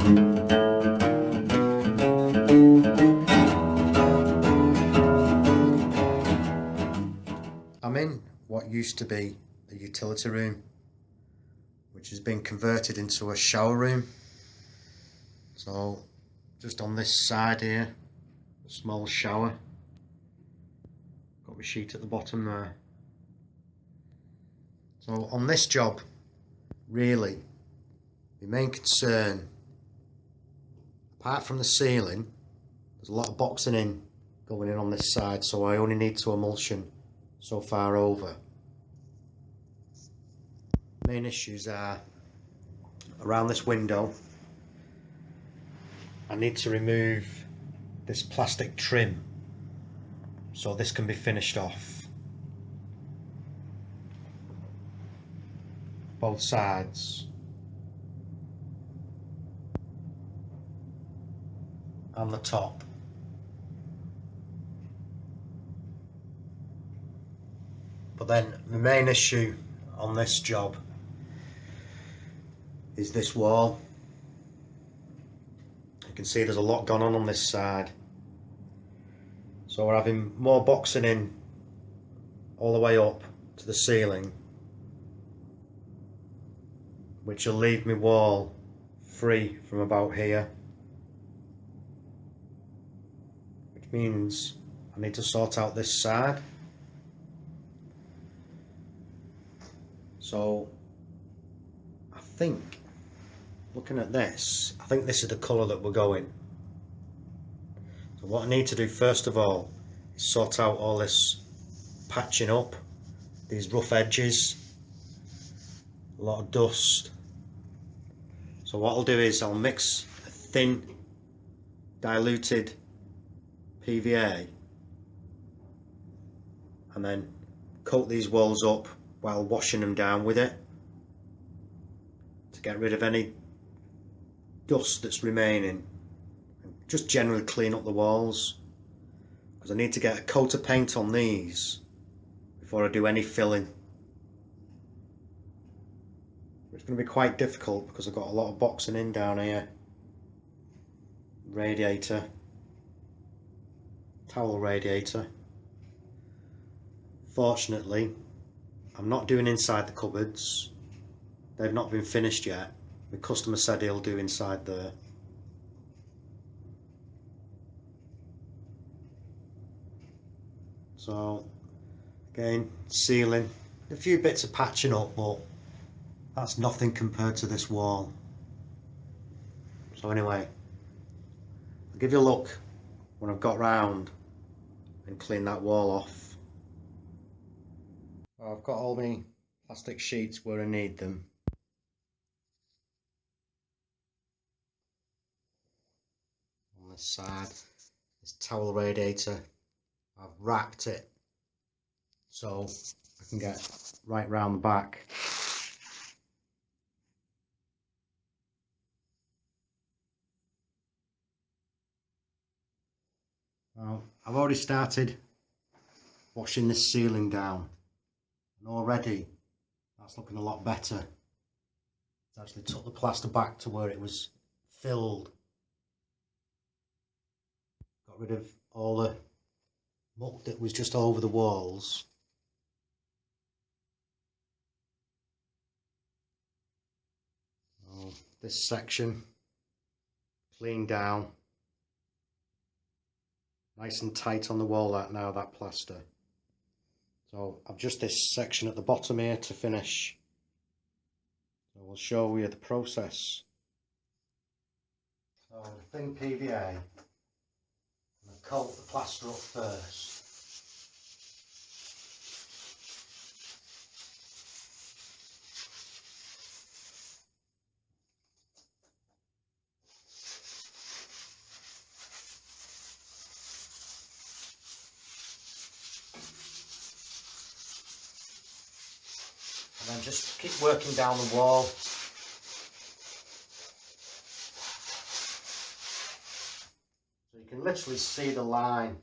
I'm in what used to be a utility room, which has been converted into a shower room. So just on this side here, a small shower. Got my sheet at the bottom there. So on this job, really, the main concern, apart from the ceiling, there's a lot of boxing in going in on this side, so I only need to emulsion so far over. Main issues are around this window. I need to remove this plastic trim so this can be finished off. Both sides. And the top. But then the main issue on this job is this wall. You can see there's a lot gone on this side. So we're having more boxing in all the way up to the ceiling, which will leave my wall free from about here, which means I need to sort out this side. So I think, looking at this, I think this is the colour that we're going. So what I need to do first of all is sort out all this patching up, these rough edges, a lot of dust. So what I'll do is I'll mix a thin diluted PVA and then coat these walls up while washing them down with it to get rid of any dust that's remaining, and just generally clean up the walls, because I need to get a coat of paint on these before I do any filling. It's going to be quite difficult because I've got a lot of boxing in down here. Radiator, towel radiator. Fortunately, I'm not doing inside the cupboards. They've not been finished yet. The customer said he'll do inside there. So again, ceiling, a few bits of patching up, but that's nothing compared to this wall. So anyway, I'll give you a look when I've got round and clean that wall off. I've got all my plastic sheets where I need them. On this side, this towel radiator, I've wrapped it so I can get right round the back. Well, I've already started washing this ceiling down, and already that's looking a lot better. It's actually took the plaster back to where it was filled. Got rid of all the muck that was just over the walls. So this section cleaned down. Nice and tight on the wall that now, that plaster. So I've just this section at the bottom here to finish. So we'll show you the process. So the thin PVA, I'm going to coat the plaster up first. And then just keep working down the wall. So you can literally see the line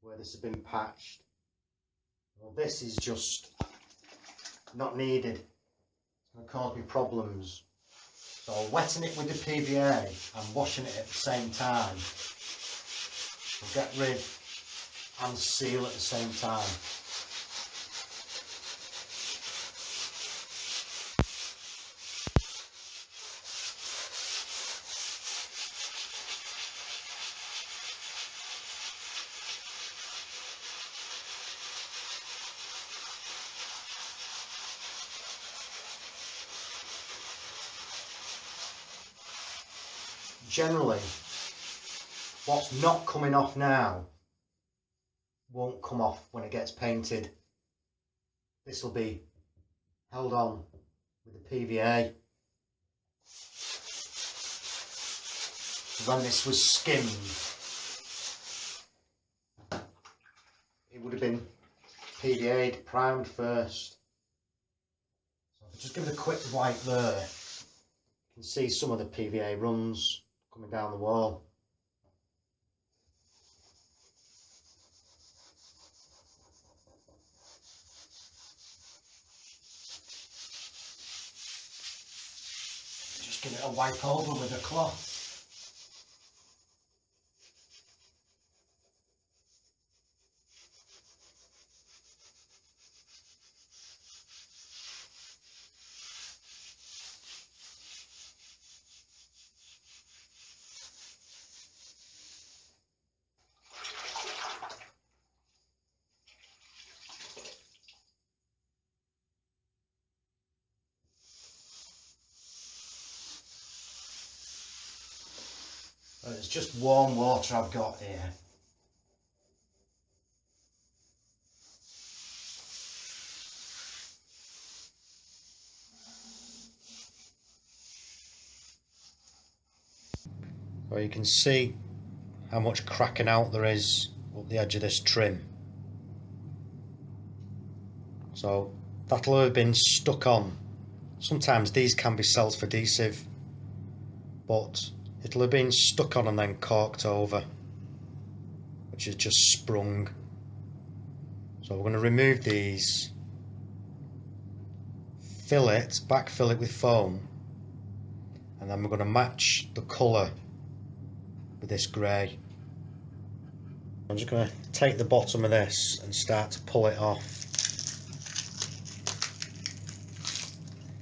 where this has been patched. Well, this is just not needed. It's going to cause me problems So wetting it with the PVA and washing it at the same time will get rid and seal at the same time. Generally, what's not coming off now won't come off when it gets painted. This will be held on with the PVA. When this was skimmed, it would have been PVA'd, primed first. So if I just give it a quick wipe there, you can see some of the PVA runs coming down the wall. Just give it a wipe over with a cloth. It's just warm water I've got here. So you can see how much cracking out there is up the edge of this trim. So that'll have been stuck on. Sometimes these can be self-adhesive, but it'll have been stuck on and then corked over, which has just sprung. So we're going to remove these, backfill it with foam, and then we're going to match the colour with this grey. I'm just going to take the bottom of this and start to pull it off.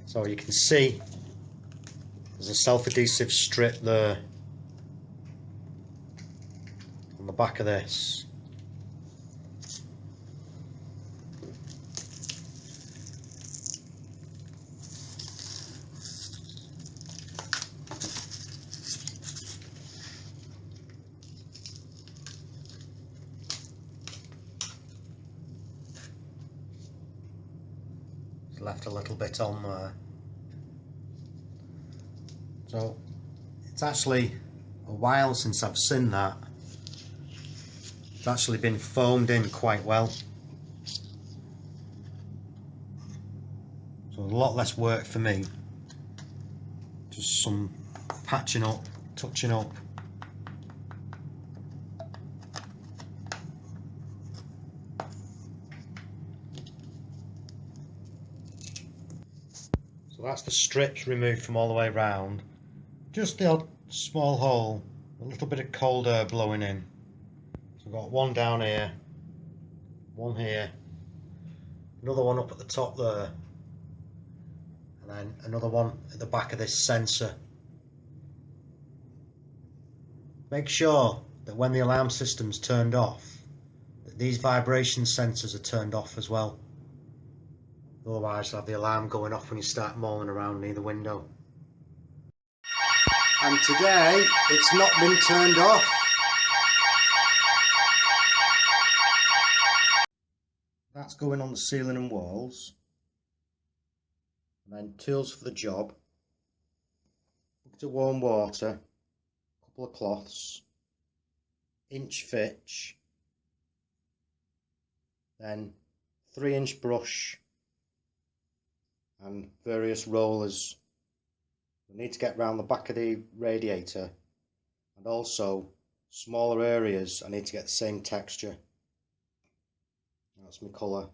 So you can see there's a self-adhesive strip there on the back of this. It's left a little bit on there. So it's actually a while since I've seen that. It's actually been foamed in quite well. So a lot less work for me. Just some patching up, touching up. So that's the strips removed from all the way round. Just the odd small hole, a little bit of cold air blowing in. So I've got one down here, one here, another one up at the top there, and then another one at the back of this sensor. Make sure that when the alarm system's turned off, that these vibration sensors are turned off as well. Otherwise you'll have the alarm going off when you start mauling around near the window. And today it's not been turned off. That's going on the ceiling and walls. And then tools for the job. Bucket of warm water, a couple of cloths, inch fitch, then 3-inch brush and various rollers. We need to get round the back of the radiator, and also smaller areas I need to get the same texture. That's my colour.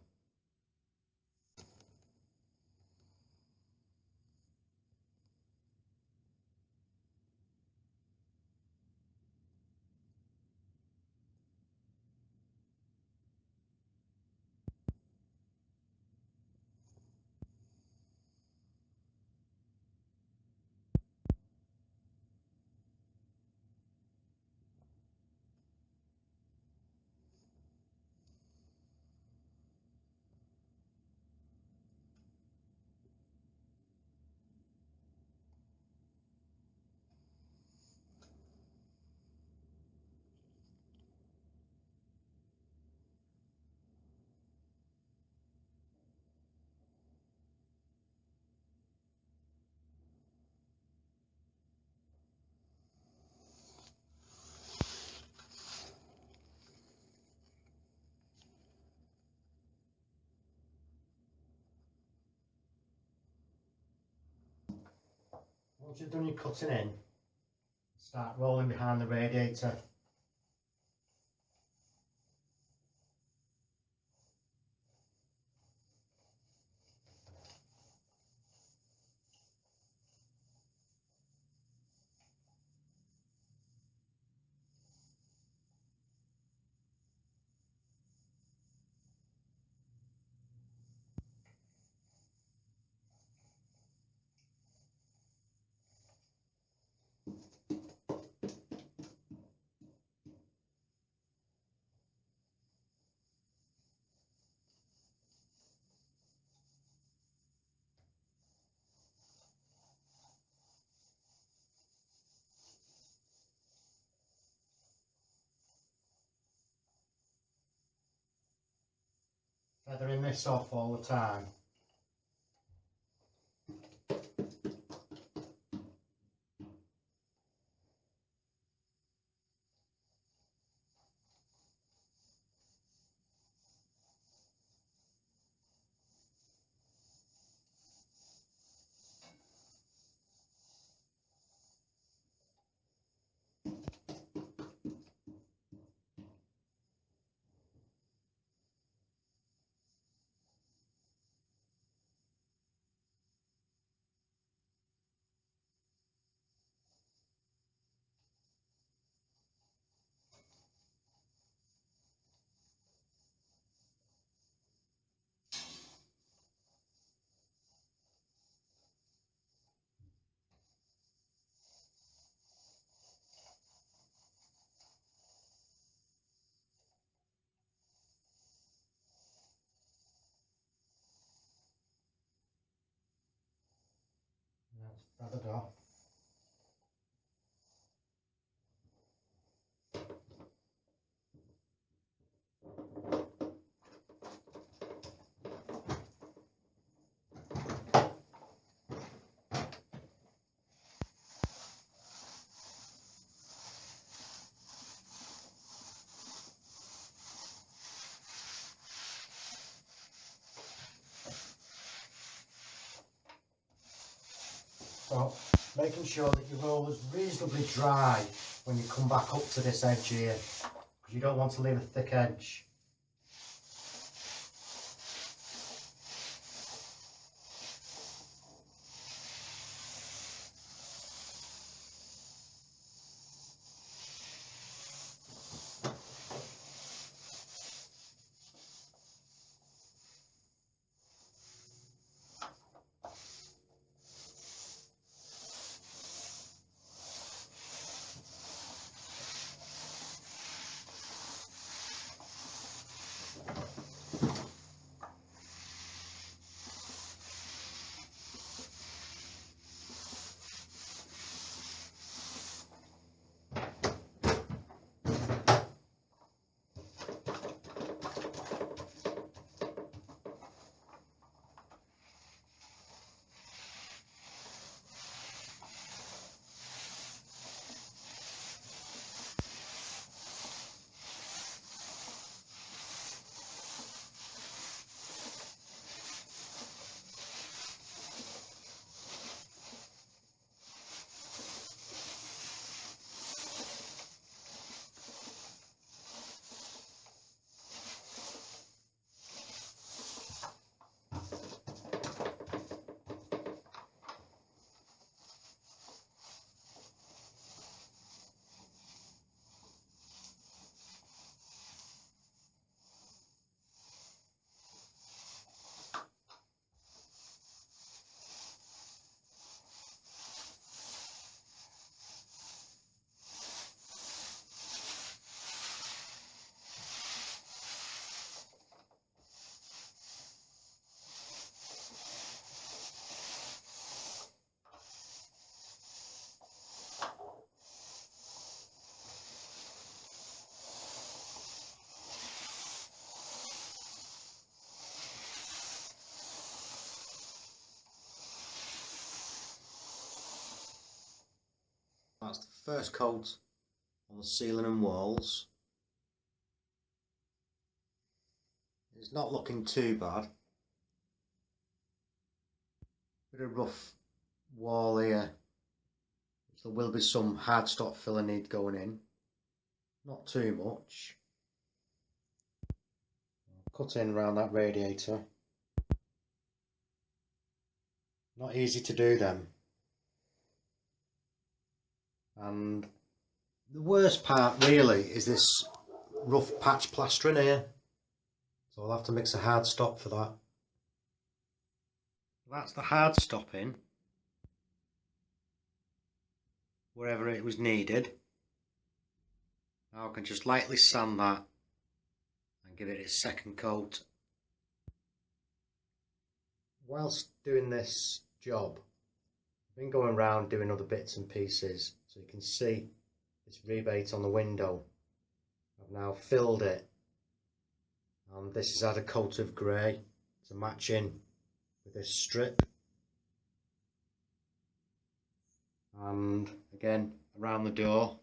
Once you've done your cutting in, start rolling behind the radiator. Feathering this off all the time. That's feathered off. So, making sure that your roll is reasonably dry when you come back up to this edge here, because you don't want to leave a thick edge. That's the first coat on the ceiling and walls. It's not looking too bad. Bit of rough wall here So there will be some hard stop filler need going in, not too much. Cut in around that radiator. Not easy to do them. And the worst part really is this rough patch plastering here. So I'll have to mix a hard stop for that. That's the hard stopping wherever it was needed. Now I can just lightly sand that and give it its second coat. Whilst doing this job, I've been going around doing other bits and pieces, so you can see this rebate on the window. I've now filled it, and this has had a coat of grey to match in with this strip. And again, around the door,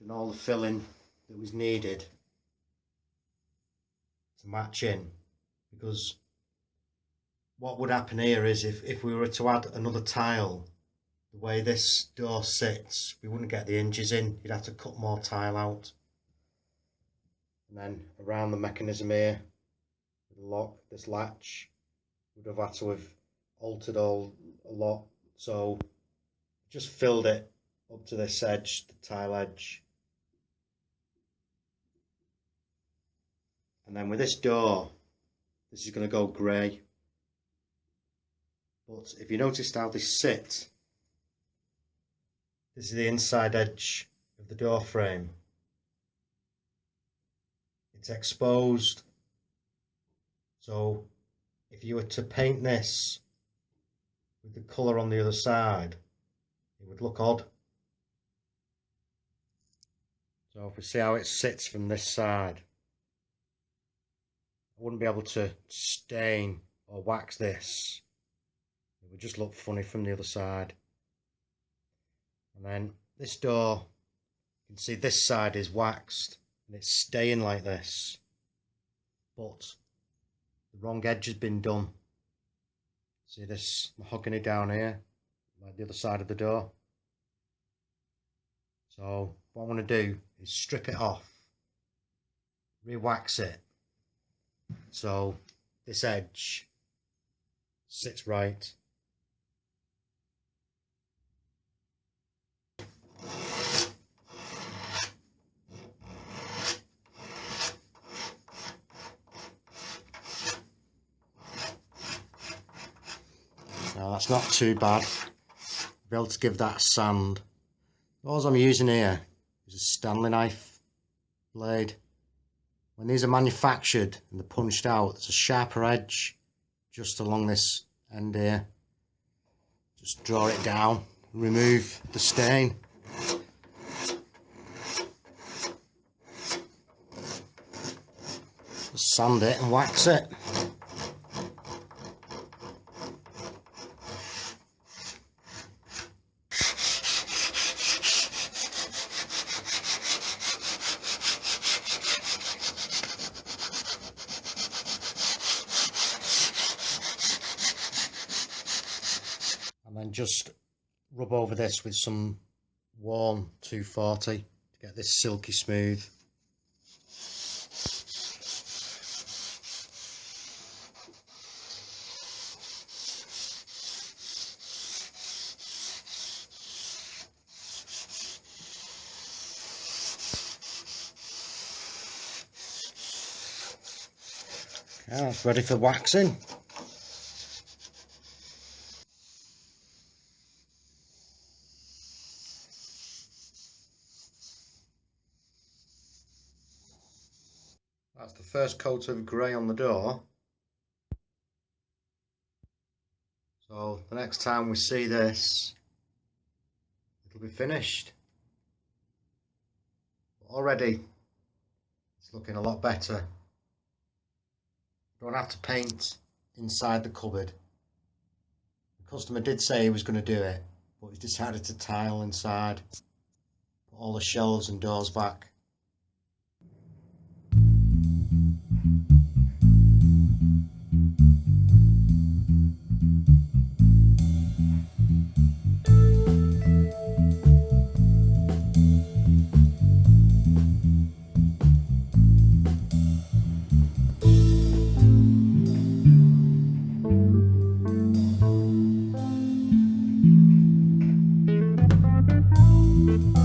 done all the filling that was needed to match in, because what would happen here is if we were to add another tile, the way this door sits, we wouldn't get the hinges in. You'd have to cut more tile out. And then around the mechanism here, the lock, this latch, would have had to have altered a lot. So just filled it up to this edge, the tile edge. And then with this door, this is going to go grey. But if you noticed how they sit, this is the inside edge of the door frame. It's exposed. So if you were to paint this with the colour on the other side, it would look odd. So if we see how it sits from this side, I wouldn't be able to stain or wax this. It would just look funny from the other side. And then this door, you can see this side is waxed and it's staying like this, but the wrong edge has been done. See this mahogany down here, like the other side of the door. So what I want to do is strip it off, re-wax it, so this edge sits right. Now that's not too bad. I'll be able to give that a sand. All I'm using here is a Stanley knife blade. When these are manufactured and they're punched out, there's a sharper edge just along this end here. Just draw it down, remove the stain. Just sand it and wax it. And then just rub over this with some warm 240 to get this silky smooth. Okay, that's ready for waxing. That's the first coat of grey on the door. So the next time we see this, it'll be finished. But already it's looking a lot better. Don't have to paint inside the cupboard. The customer did say he was going to do it, but he's decided to tile inside, put all the shelves and doors back. you.